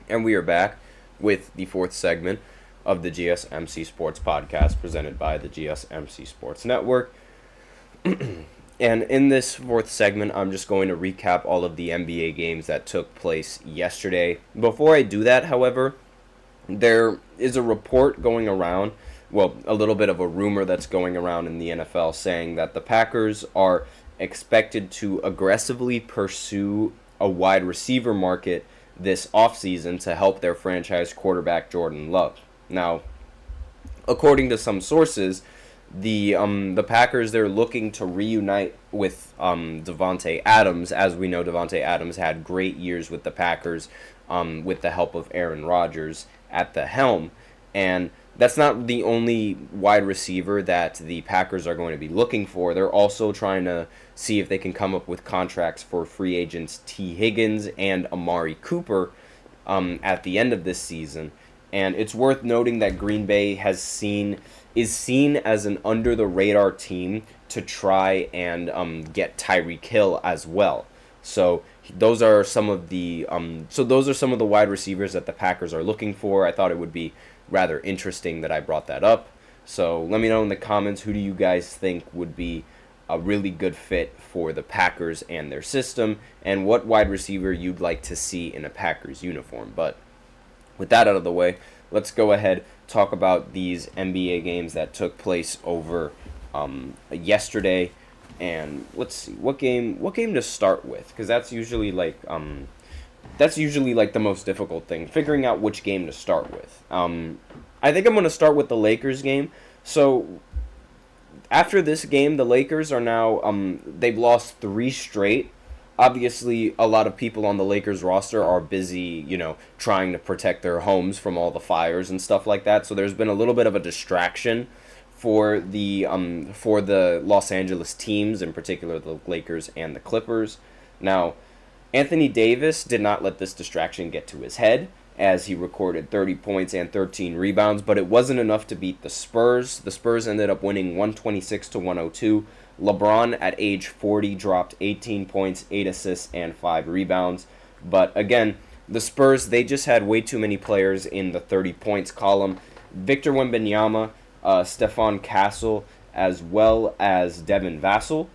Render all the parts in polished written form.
And we are back with the fourth segment of the GSMC Sports Podcast presented by the GSMC Sports Network. And in this fourth segment, I'm just going to recap all of the NBA games that took place yesterday. Before I do that, however, there is a report going around, well, a little bit of a rumor that's going around in the NFL saying that the Packers are expected to aggressively pursue a wide receiver market this offseason to help their franchise quarterback Jordan Love. Now, according to some sources, the Packers, they're looking to reunite with Davante Adams. As we know, Davante Adams had great years with the Packers with the help of Aaron Rodgers at the helm. And that's not the only wide receiver that the Packers are going to be looking for. They're also trying to see if they can come up with contracts for free agents T. Higgins and Amari Cooper at the end of this season. And it's worth noting that Green Bay is seen as an under-the-radar team to try and get Tyreek Hill as well. So those are some of the wide receivers that the Packers are looking for. I thought it would be rather interesting that I brought that up. So let me know in the comments, who do you guys think would be a really good fit for the Packers and their system, and what wide receiver you'd like to see in a Packers uniform. But with that out of the way, let's go ahead talk about these NBA games that took place over yesterday. And let's see what game to start with, because that's usually like the most difficult thing, figuring out which game to start with. I think I'm going to start with the Lakers game. So after this game, the Lakers are now they've lost 3 straight. Obviously, a lot of people on the Lakers roster are busy, trying to protect their homes from all the fires and stuff like that. So there's been a little bit of a distraction for the Los Angeles teams, in particular the Lakers and the Clippers. Now, Anthony Davis did not let this distraction get to his head, as he recorded 30 points and 13 rebounds, but it wasn't enough to beat the Spurs. The Spurs ended up winning 126-102. LeBron, at age 40, dropped 18 points, 8 assists, and 5 rebounds. But again, the Spurs, they just had way too many players in the 30 points column. Victor Wembanyama, Stephon Castle, as well as Devin Vassell,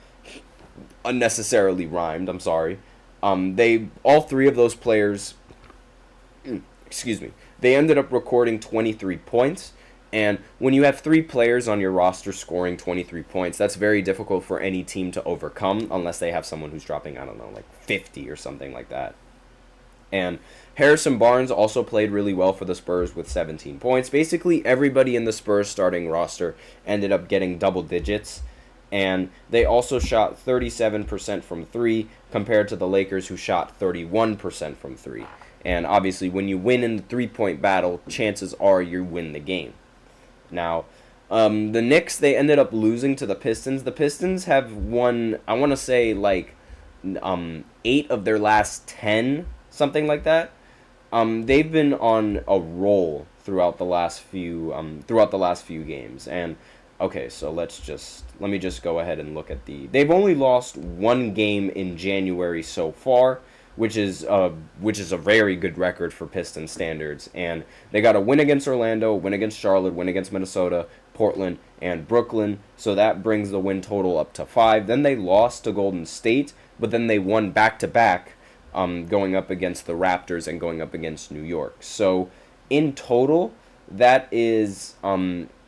unnecessarily rhymed, I'm sorry. All 3 of those players, they ended up recording 23 points. And when you have 3 players on your roster scoring 23 points, that's very difficult for any team to overcome, unless they have someone who's dropping, 50 or something like that. And Harrison Barnes also played really well for the Spurs with 17 points. Basically, everybody in the Spurs starting roster ended up getting double digits. And they also shot 37% from 3, compared to the Lakers, who shot 31% from 3. And obviously, when you win in the 3-point battle, chances are you win the game. Now, the Knicks, they ended up losing to the Pistons. The Pistons have won, I want to say, 8 of their last 10, something like that. They've been on a roll throughout the last few games. And okay, so let me just go ahead and look at they've only lost 1 game in January so far, which is a very good record for Pistons standards. And they got a win against Orlando, win against Charlotte, win against Minnesota, Portland, and Brooklyn. So that brings the win total up to 5. Then they lost to Golden State, but then they won back-to-back, going up against the Raptors and going up against New York. So in total, that is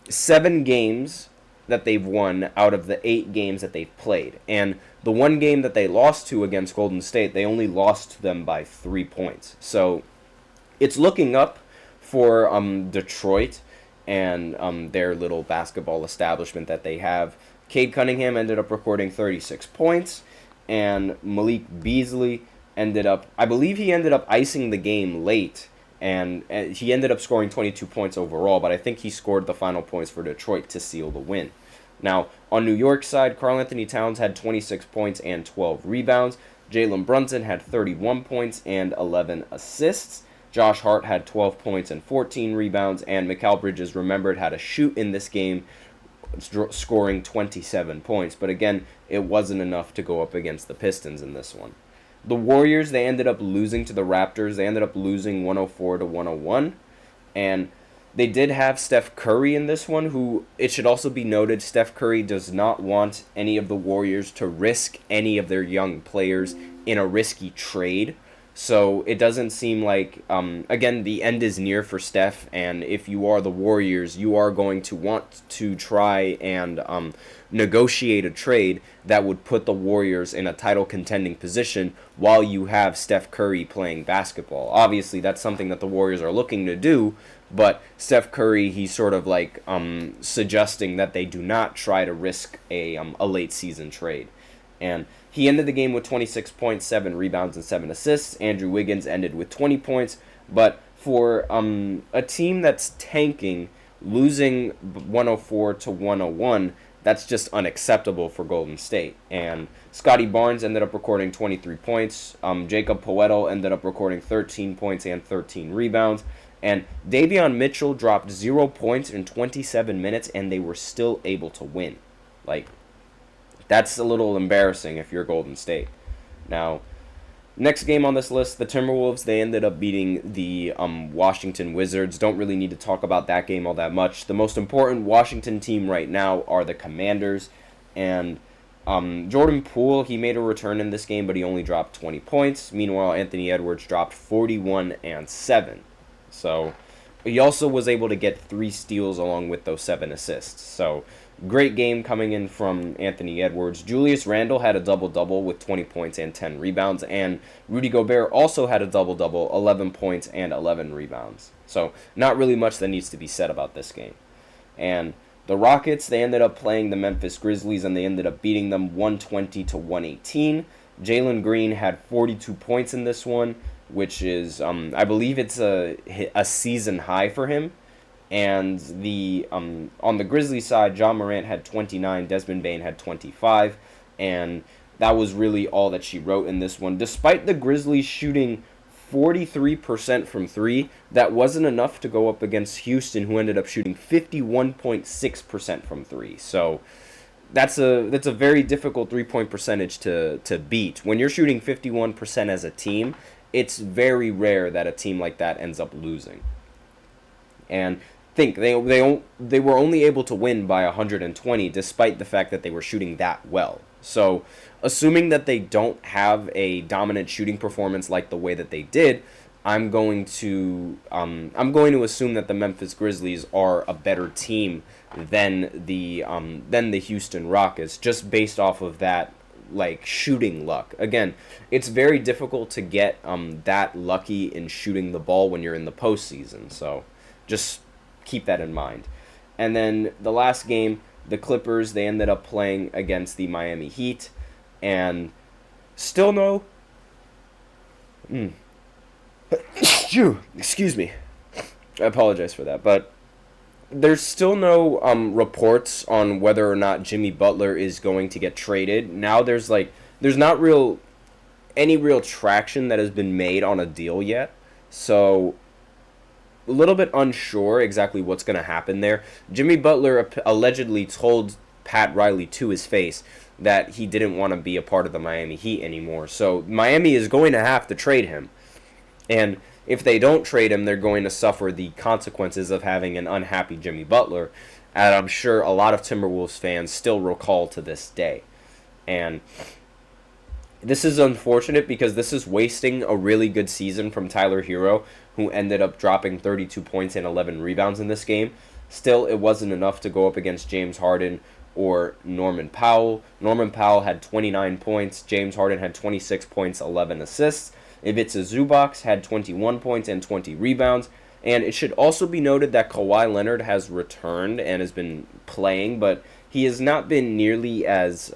7 games that they've won out of the 8 games that they've played. And the 1 game that they lost to against Golden State, they only lost to them by 3 points. So it's looking up for Detroit and their little basketball establishment that they have. Cade Cunningham ended up recording 36 points, and Malik Beasley ended up icing the game late, and he ended up scoring 22 points overall, but I think he scored the final points for Detroit to seal the win. Now, on New York's side, Karl-Anthony Towns had 26 points and 12 rebounds. Jalen Brunson had 31 points and 11 assists. Josh Hart had 12 points and 14 rebounds, and Mikal Bridges, remembered, had a shoot in this game, scoring 27 points. But again, it wasn't enough to go up against the Pistons in this one. The Warriors, they ended up losing to the Raptors. They ended up losing 104-101. And they did have Steph Curry in this one, who, it should also be noted, Steph Curry does not want any of the Warriors to risk any of their young players in a risky trade. So it doesn't seem like, again, the end is near for Steph, and if you are the Warriors, you are going to want to try and negotiate a trade that would put the Warriors in a title contending position while you have Steph Curry playing basketball. Obviously, that's something that the Warriors are looking to do, but Steph Curry, he's sort of like suggesting that they do not try to risk a late season trade. And he ended the game with 26.7 rebounds and 7 assists. Andrew Wiggins ended with 20 points. But for a team that's tanking, losing 104-101, that's just unacceptable for Golden State. And Scotty Barnes ended up recording 23 points. Jacob Poeltl ended up recording 13 points and 13 rebounds. And Davion Mitchell dropped 0 points in 27 minutes, and they were still able to win. Like, that's a little embarrassing if you're Golden State. Now, next game on this list, the Timberwolves, they ended up beating the Washington Wizards. Don't really need to talk about that game all that much. The most important Washington team right now are the Commanders. And Jordan Poole, he made a return in this game, but he only dropped 20 points. Meanwhile, Anthony Edwards dropped 41 and 7. So he also was able to get 3 steals along with those 7 assists. So great game coming in from Anthony Edwards. Julius Randle had a double-double with 20 points and 10 rebounds. And Rudy Gobert also had a double-double, 11 points and 11 rebounds. So not really much that needs to be said about this game. And the Rockets, they ended up playing the Memphis Grizzlies, and they ended up beating them 120-118. Jalen Green had 42 points in this one, which is, I believe it's a season high for him. And the on the Grizzlies side, John Morant had 29, Desmond Bane had 25, and that was really all that she wrote in this one. Despite the Grizzlies shooting 43% from 3, that wasn't enough to go up against Houston, who ended up shooting 51.6% from 3. So that's a very difficult 3-point percentage to beat. When you're shooting 51% as a team, it's very rare that a team like that ends up losing. And think they were only able to win by 120 despite the fact that they were shooting that well. So assuming that they don't have a dominant shooting performance like the way that they did, I'm going to assume that the Memphis Grizzlies are a better team than the Houston Rockets, just based off of that like shooting luck. Again, it's very difficult to get that lucky in shooting the ball when you're in the postseason. So just keep that in mind. And then the last game, the Clippers, they ended up playing against the Miami Heat, and still no. Excuse me. I apologize for that, but there's still no reports on whether or not Jimmy Butler is going to get traded. Now there's not any real traction that has been made on a deal yet. So a little bit unsure exactly what's going to happen there. Jimmy Butler allegedly told Pat Riley to his face that he didn't want to be a part of the Miami Heat anymore. So Miami is going to have to trade him. And if they don't trade him, they're going to suffer the consequences of having an unhappy Jimmy Butler, and I'm sure a lot of Timberwolves fans still recall to this day. And this is unfortunate because this is wasting a really good season from Tyler Hero, who ended up dropping 32 points and 11 rebounds in this game. Still, it wasn't enough to go up against James Harden or Norman Powell. Norman Powell had 29 points. James Harden had 26 points, 11 assists. Ivica Zubac had 21 points and 20 rebounds. And it should also be noted that Kawhi Leonard has returned and has been playing, but he has not been nearly as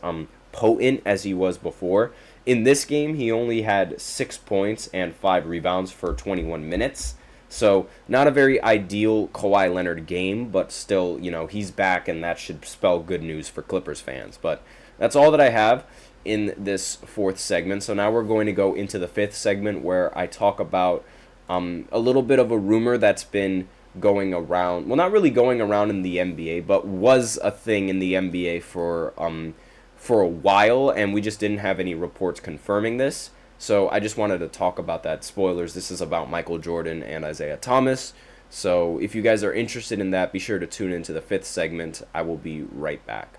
potent as he was before. In this game, he only had 6 points and 5 rebounds for 21 minutes. So not a very ideal Kawhi Leonard game, but still, he's back, and that should spell good news for Clippers fans. But that's all that I have in this fourth segment. So now we're going to go into the fifth segment, where I talk about a little bit of a rumor that's been going around. Well, not really going around in the NBA, but was a thing in the NBA for a while, and we just didn't have any reports confirming this. So I just wanted to talk about that. Spoilers, this is about Michael Jordan and Isaiah Thomas. So if you guys are interested in that, be sure to tune into the 5th segment. I will be right back.